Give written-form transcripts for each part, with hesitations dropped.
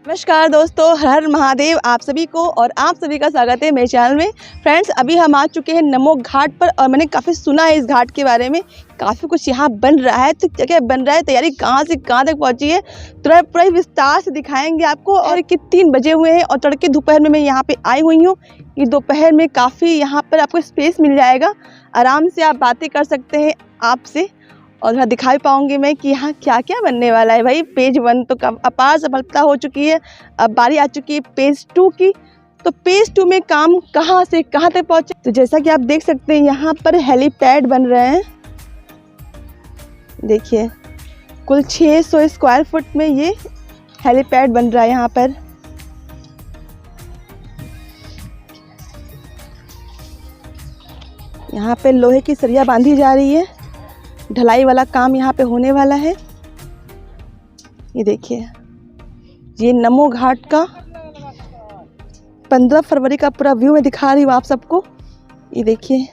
नमस्कार दोस्तों, हर हर महादेव आप सभी को और आप सभी का स्वागत है मेरे चैनल में। फ्रेंड्स, अभी हम आ चुके हैं नमो घाट पर और मैंने काफ़ी सुना है इस घाट के बारे में। काफ़ी कुछ यहाँ बन रहा है, तो क्या क्या बन रहा है, तैयारी कहाँ से कहाँ तक पहुँची है, तो पूरा विस्तार से दिखाएंगे आपको। और कि 3 बजे हुए हैं और तड़के दोपहर में मैं यहाँ पे आई हुई हूँ। कि दोपहर में काफ़ी यहाँ पर आपको स्पेस मिल जाएगा, आराम से आप बातें कर सकते हैं आपसे। और थोड़ा दिखा भी पाऊँगी मैं कि यहाँ क्या क्या बनने वाला है। भाई पेज 1 तो अपार सफलता हो चुकी है, अब बारी आ चुकी है पेज 2 की। तो पेज 2 में काम कहाँ से कहाँ तक पहुँचे, तो जैसा कि आप देख सकते हैं यहाँ पर हेलीपैड बन रहे हैं। देखिए, कुल 600 स्क्वायर फुट में ये हेलीपैड बन रहा है यहाँ पर। यहाँ पे लोहे की सरिया बांधी जा रही है, ढलाई वाला काम यहाँ पे होने वाला है। ये देखिए, ये नमो घाट का 15 फरवरी का पूरा व्यू मैं दिखा रही हूँ आप सबको। ये देखिए,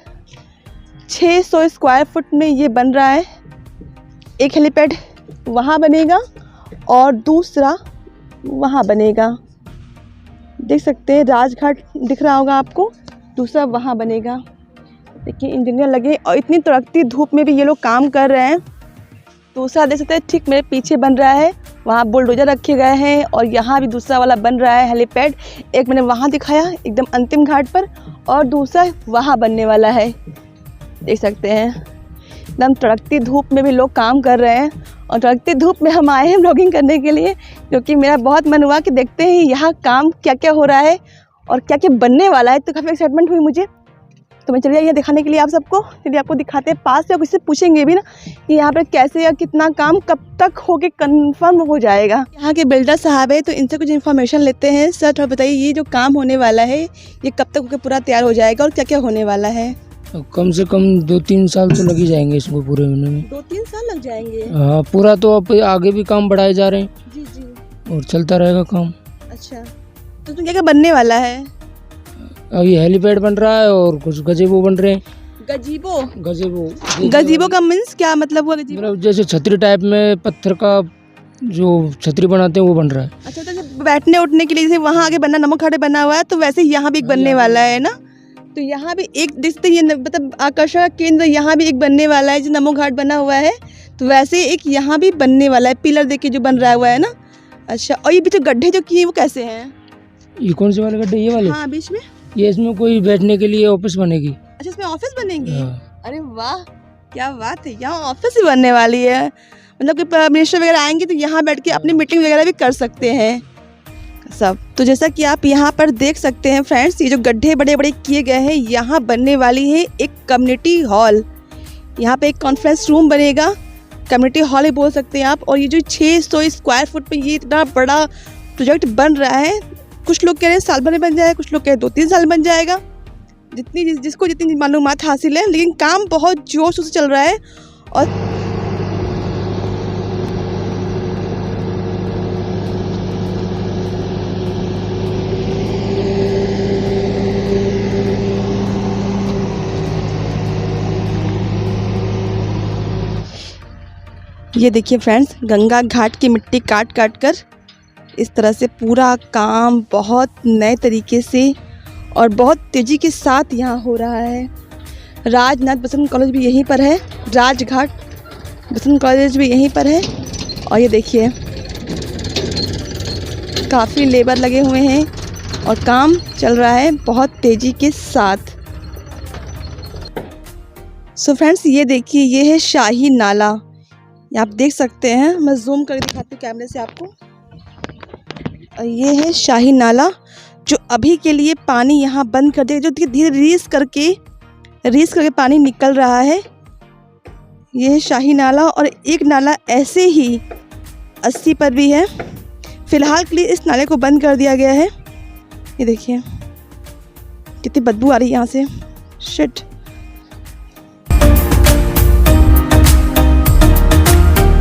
600 स्क्वायर फुट में ये बन रहा है। एक हेलीपैड वहाँ बनेगा और दूसरा वहाँ बनेगा। देख सकते हैं, राजघाट दिख रहा होगा आपको, दूसरा वहाँ बनेगा। देखिए, इंजीनियर लगे और इतनी तड़कती धूप में भी ये लोग काम कर रहे हैं। दूसरा देख सकते हैं, ठीक मेरे पीछे बन रहा है, वहाँ बुलडोजर रखे गए हैं और यहाँ भी दूसरा वाला बन रहा है हेलीपैड। एक मैंने वहाँ दिखाया एकदम अंतिम घाट पर, और दूसरा वहाँ बनने वाला है। देख सकते हैं, एकदम तड़कती धूप में भी लोग काम कर रहे हैं। और तड़कती धूप में हम आए हैं ब्लॉगिंग करने के लिए, क्योंकि मेरा बहुत मन हुआ कि देखते हैं यहाँ काम क्या क्या हो रहा है और क्या क्या बनने वाला है। तो काफ़ी एक्साइटमेंट हुई मुझे। तो मैं चलिए यहाँ दिखाने के लिए आप सबको, चलिए आपको दिखाते हैं पास से। और किससे पूछेंगे भी ना कि यहाँ पर कैसे या कितना काम कब तक होके कंफर्म हो जाएगा। यहाँ के बिल्डर साहब है, तो इनसे कुछ इन्फॉर्मेशन लेते हैं। सर, थोड़ा बताइए, ये जो काम होने वाला है ये कब तक होकर पूरा तैयार हो जाएगा और क्या क्या होने वाला है? कम से कम 2-3 साल तो लग ही जाएंगे इसको पूरे होने में। 2-3 साल लग जाएंगे? हाँ, पूरा तो अब आगे भी काम बढ़ाए जा रहे हैं। जी जी, और चलता रहेगा काम। अच्छा, तो क्या क्या बनने वाला है? अभी हेलीपैड बन रहा है और कुछ गजेबो बन रहे हैं। गजीबो का मीन्स क्या मतलब हुआ? गजीबो मतलब जैसे छतरी टाइप में पत्थर का जो छतरी बनाते हैं वो बन रहा है। अच्छा, तो बैठने उठने के लिए जैसे वहाँ आगे बना नमक घाट बना हुआ है, तो वैसे ही यहाँ भी एक बनने वाला है ना। तो यहाँ भी एक दिखते ये मतलब आकर्षण केंद्र यहाँ भी एक बनने वाला है, जो नमो घाट बना हुआ है। तो वैसे एक यहाँ भी बनने वाला है, पिलर देके जो बन रहा हुआ है ना। अच्छा, और ये बीच गड्ढे जो किए वो कैसे हैं? ये कौन से वाले गड्ढे? ये वाले? हाँ, बीच में। ये इसमें कोई बैठने के लिए ऑफिस बनेगी। अच्छा, इसमें ऑफिस बनेगी? हाँ। अरे वाह, क्या बात है, यहाँ ऑफिस ही बनने वाली है। मतलब कि मिनिस्टर वगैरह आएंगे तो यहाँ बैठ के अपनी मीटिंग वगैरह भी कर सकते हैं सब। तो जैसा कि आप यहाँ पर देख सकते हैं फ्रेंड्स, ये जो गड्ढे बड़े बड़े किए गए हैं, यहाँ बनने वाली है एक कम्युनिटी हॉल। यहाँ पे एक कॉन्फ्रेंस रूम बनेगा, कम्युनिटी हॉल ही बोल सकते हैं आप। और ये जो 600 स्क्वायर फुट में ये इतना बड़ा प्रोजेक्ट बन रहा है, कुछ लोग कह रहे हैं साल भर में बन जाएगा, कुछ लोग कह रहे हैं 2-3 साल में बन जाएगा, जिसको जितनी मालूमात हासिल है। लेकिन काम बहुत जोर शोर से चल रहा है। और ये देखिए फ्रेंड्स, गंगा घाट की मिट्टी काट काट कर इस तरह से पूरा काम बहुत नए तरीके से और बहुत तेज़ी के साथ यहाँ हो रहा है। राजनाथ बसंत कॉलेज भी यहीं पर है, राजघाट बसंत कॉलेज भी यहीं पर है। और ये देखिए, काफ़ी लेबर लगे हुए हैं और काम चल रहा है बहुत तेज़ी के साथ। सो फ्रेंड्स, ये देखिए, ये है शाही नाला। आप देख सकते हैं, मैं जूम करके दिखाती हूँ कैमरे से आपको। और ये है शाही नाला, जो अभी के लिए पानी यहाँ बंद कर दिया, जो धीरे धीरे रीस करके पानी निकल रहा है। ये है शाही नाला। और एक नाला ऐसे ही 80 पर भी है। फिलहाल के लिए इस नाले को बंद कर दिया गया है। ये देखिए, कितनी बदबू आ रही है यहाँ से। शिट।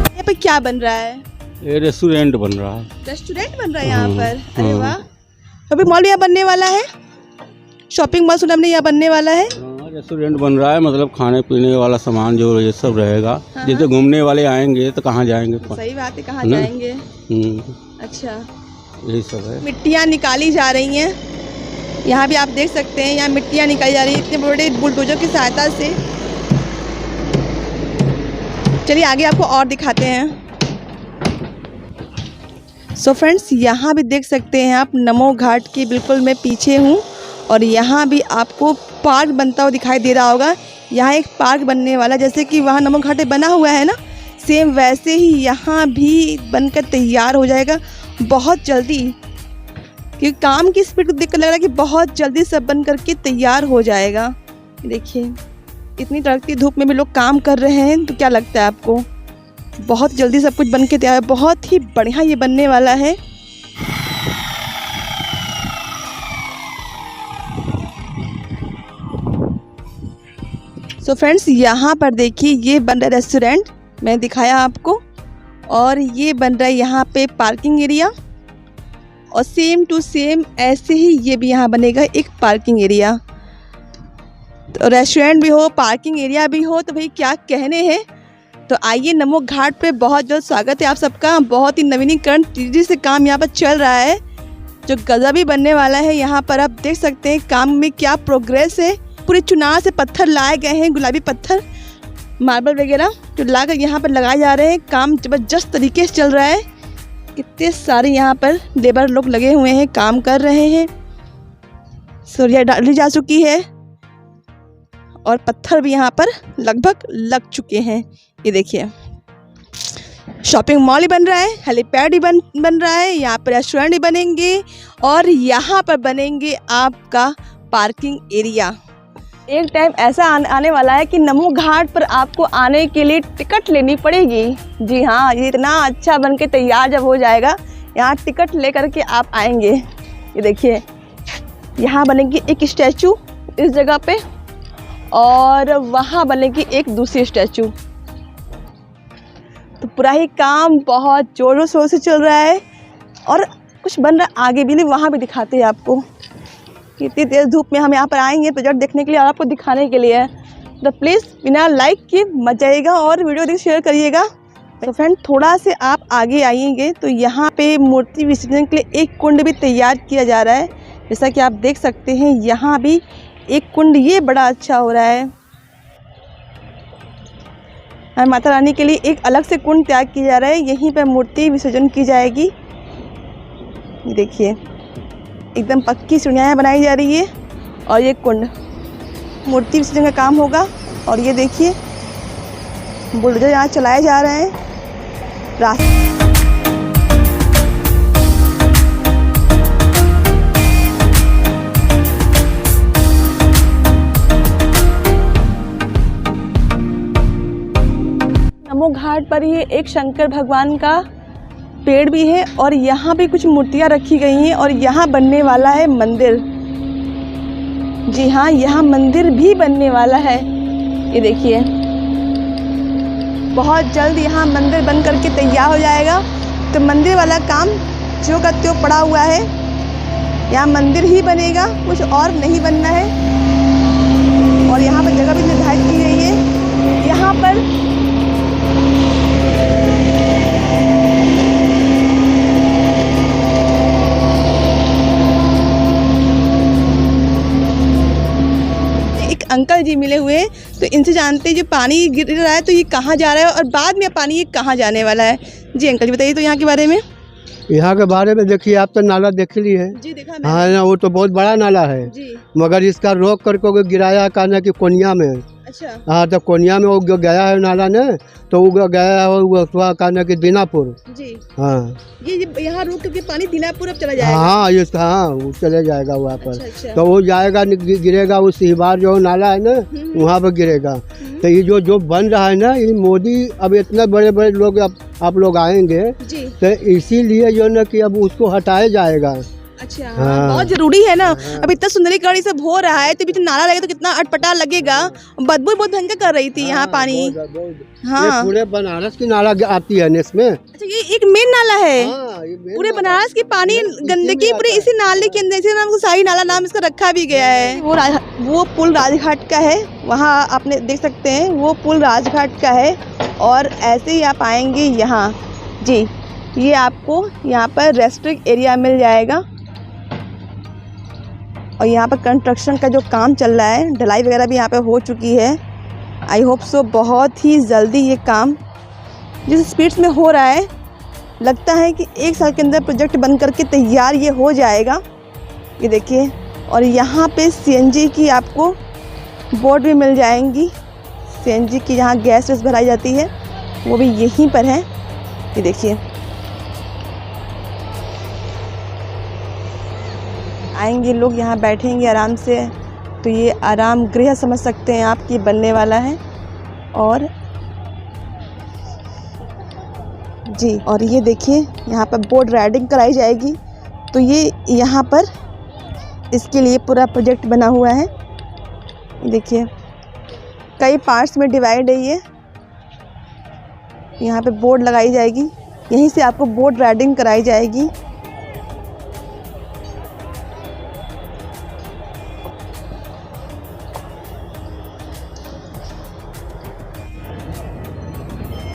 यहाँ पे क्या बन रहा है? ये रेस्टोरेंट बन रहा है। रेस्टोरेंट बन रहा है यहाँ पर? अरे वाह, शॉपिंग मॉल यहाँ बनने वाला है। शॉपिंग मॉल सुना हमने यहाँ बनने वाला है। रेस्टोरेंट बन रहा है, मतलब खाने पीने वाला सामान जो ये सब रहेगा। जैसे घूमने वाले आएंगे तो कहाँ जाएंगे? सही बात है, कहाँ जाएंगे? अच्छा, यही सब है। मिट्टियाँ निकाली जा रही हैं, यहाँ भी आप देख सकते हैं, यहाँ मिट्टियाँ निकाली जा रही हैं इतने बड़े बुलडोजर की सहायता से। चलिए आगे आपको और दिखाते हैं। सो फ्रेंड्स, यहाँ भी देख सकते हैं आप, नमो घाट के बिल्कुल मैं पीछे हूँ और यहाँ भी आपको पार्क बनता हुआ दिखाई दे रहा होगा। यहाँ एक पार्क बनने वाला, जैसे कि वहाँ नमो घाट बना हुआ है ना, सेम वैसे ही यहाँ भी बनकर तैयार हो जाएगा बहुत जल्दी। क्योंकि काम की स्पीड को देख कर लग रहा है कि बहुत जल्दी सब बन करके तैयार हो जाएगा। देखिए इतनी तड़कती धूप में भी लोग काम कर रहे हैं, तो क्या लगता है आपको बहुत जल्दी सब कुछ बन के तैयार है। बहुत ही बढ़िया ये बनने वाला है। सो फ्रेंड्स, यहाँ पर देखिए ये बन रहा है रेस्टोरेंट, मैं दिखाया आपको, और ये बन रहा है यहाँ पे पार्किंग एरिया, और सेम टू सेम ऐसे ही ये भी यहाँ बनेगा एक पार्किंग एरिया। तो रेस्टोरेंट भी हो, पार्किंग एरिया भी हो, तो भाई क्या कहने हैं। तो आइए नमो घाट पे बहुत जल्द स्वागत है आप सबका। बहुत ही नवीनीकरण तेजी से काम यहाँ पर चल रहा है, जो गजब ही बनने वाला है। यहाँ पर आप देख सकते हैं काम में क्या प्रोग्रेस है। पूरे चुनाव से पत्थर लाए गए हैं, गुलाबी पत्थर, मार्बल वगैरह जो लाकर यहाँ पर लगाए जा रहे हैं। काम ज़बरदस्त तरीके से चल रहा है। कितने सारे यहाँ पर लेबर लोग लगे हुए हैं, काम कर रहे हैं। सरिया डाली जा चुकी है और पत्थर भी यहाँ पर लगभग लग चुके हैं। ये देखिए शॉपिंग मॉल ही बन रहा है, हेलीपैड ही बन रहा है, यहाँ पर रेस्टोरेंट ही बनेंगे और यहाँ पर बनेंगे आपका पार्किंग एरिया। एक टाइम ऐसा आने वाला है कि नमो घाट पर आपको आने के लिए टिकट लेनी पड़ेगी। जी हाँ, ये इतना अच्छा बन के तैयार जब हो जाएगा, यहाँ टिकट लेकर के आप आएंगे। ये देखिए यहाँ बनेगी एक स्टैचू इस जगह पे, और वहाँ बनेगी एक दूसरी स्टैचू। तो पूरा ही काम बहुत जोरों शोर से चल रहा है और कुछ बन रहा है आगे भी, नहीं वहाँ भी दिखाते हैं आपको। इतनी तेज़ धूप में हम यहाँ पर आएंगे प्रोजेक्ट देखने के लिए और आपको दिखाने के लिए। तो प्लीज़ बिना लाइक के मत जाइएगा और वीडियो देख शेयर करिएगा। तो फ्रेंड थोड़ा से आप आगे आइएंगे तो यहाँ पे मूर्ति विसर्जन के लिए एक कुंड भी तैयार किया जा रहा है। जैसा कि आप देख सकते हैं यहाँ भी एक कुंड, ये बड़ा अच्छा हो रहा है। माता रानी के लिए एक अलग से कुंड तैयार किया जा रहा है, यहीं पर मूर्ति विसर्जन की जाएगी। देखिए एकदम पक्की सीढ़ियाँ बनाई जा रही है और ये कुंड मूर्ति विसर्जन का काम होगा। और ये देखिए बुलडोजर यहाँ चलाए जा रहे हैं रास्ते। नमो घाट पर ही एक शंकर भगवान का पेड़ भी है और यहाँ भी कुछ मूर्तियाँ रखी गई हैं और यहाँ बनने वाला है मंदिर। जी हाँ, यहाँ मंदिर भी बनने वाला है। ये देखिए बहुत जल्द यहाँ मंदिर बन करके तैयार हो जाएगा। तो मंदिर वाला काम जो का त्यों पड़ा हुआ है, यहाँ मंदिर ही बनेगा, कुछ और नहीं बनना है। और यहाँ पर जगह भी निर्धारित की गई है। यहाँ पर अंकल जी मिले हुए हैं, तो इनसे जानते हैं जो पानी गिर रहा है तो ये कहाँ जा रहा है और बाद में पानी ये कहाँ जाने वाला है। जी अंकल जी बताइए तो यहाँ के बारे में। यहाँ के बारे में देखिए, आप तो नाला देख ली है। जी देखा मैंने। हाँ ना, वो तो बहुत बड़ा नाला है जी। मगर इसका रोक करके गिराया कहना कि कोनिया में। अच्छा। हाँ, तो कोनिया में वो गया है नाला ने, तो वो गया है वो कहना कि दीनापुर। जी। हाँ, ये यहाँ रोक करके पानी दीनापुर अब चला जाएगा। हाँ ये हाँ वो चले जाएगा वहाँ पर। अच्छा, अच्छा। तो वो जाएगा गिरेगा, वो सिहबार जो नाला है ना वहाँ पर गिरेगा। तो ये जो बन रहा है ना, ये मोदी अब इतने बड़े बड़े लोग आप लोग आएंगे जी। तो इसीलिए जो ना कि अब उसको हटाया जाएगा। अच्छा। हाँ। बहुत जरूरी है ना। अब इतना सुंदरीकरण ये सब हो रहा है तो बीच नाला लगेगा तो कितना अटपटा लगेगा। बदबू बहुत भयंकर कर रही थी यहाँ पानी। हाँ, ये पूरे बनारस की नाला आती है ना इसमें। अच्छा, ये एक मेन नाला है। हाँ, ये मेन पूरे नाला बनारस की पानी गंदगी पूरे इसी नाले के अंदर, इसी नाम साई नाला नाम इसका रखा भी गया है। वो पुल राजघाट का है, वहाँ आपने देख सकते हैं वो पुल राजघाट का है। और ऐसे ही आप आएंगे यहाँ जी, ये आपको यहाँ पर रेस्ट्रिक्ट एरिया मिल जाएगा। और यहाँ पर कंस्ट्रक्शन का जो काम चल रहा है, ढलाई वगैरह भी यहाँ पे हो चुकी है। आई होप सो बहुत ही जल्दी ये काम जिस स्पीड में हो रहा है, लगता है कि 1 साल के अंदर प्रोजेक्ट बन करके तैयार ये हो जाएगा। ये देखिए, और यहाँ पे सीएनजी की आपको बोर्ड भी मिल जाएंगी। सीएनजी की जहाँ गैस भराई जाती है वो भी यहीं पर है। ये देखिए, आएंगे लोग, यहाँ बैठेंगे आराम से, तो ये आराम गृह समझ सकते हैं आप कि बनने वाला है। और जी, और ये देखिए यहाँ पर बोर्ड राइडिंग कराई जाएगी। तो ये यहाँ पर इसके लिए पूरा प्रोजेक्ट बना हुआ है। देखिए कई पार्ट्स में डिवाइड है ये। यहाँ पे बोर्ड लगाई जाएगी, यहीं से आपको बोर्ड राइडिंग कराई जाएगी।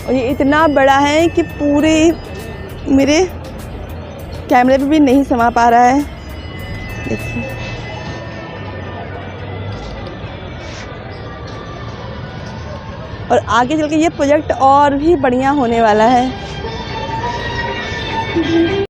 और ये इतना बड़ा है कि पूरे मेरे कैमरे पे भी नहीं समा पा रहा है। देखिए, और आगे चल के ये प्रोजेक्ट और भी बढ़िया होने वाला है।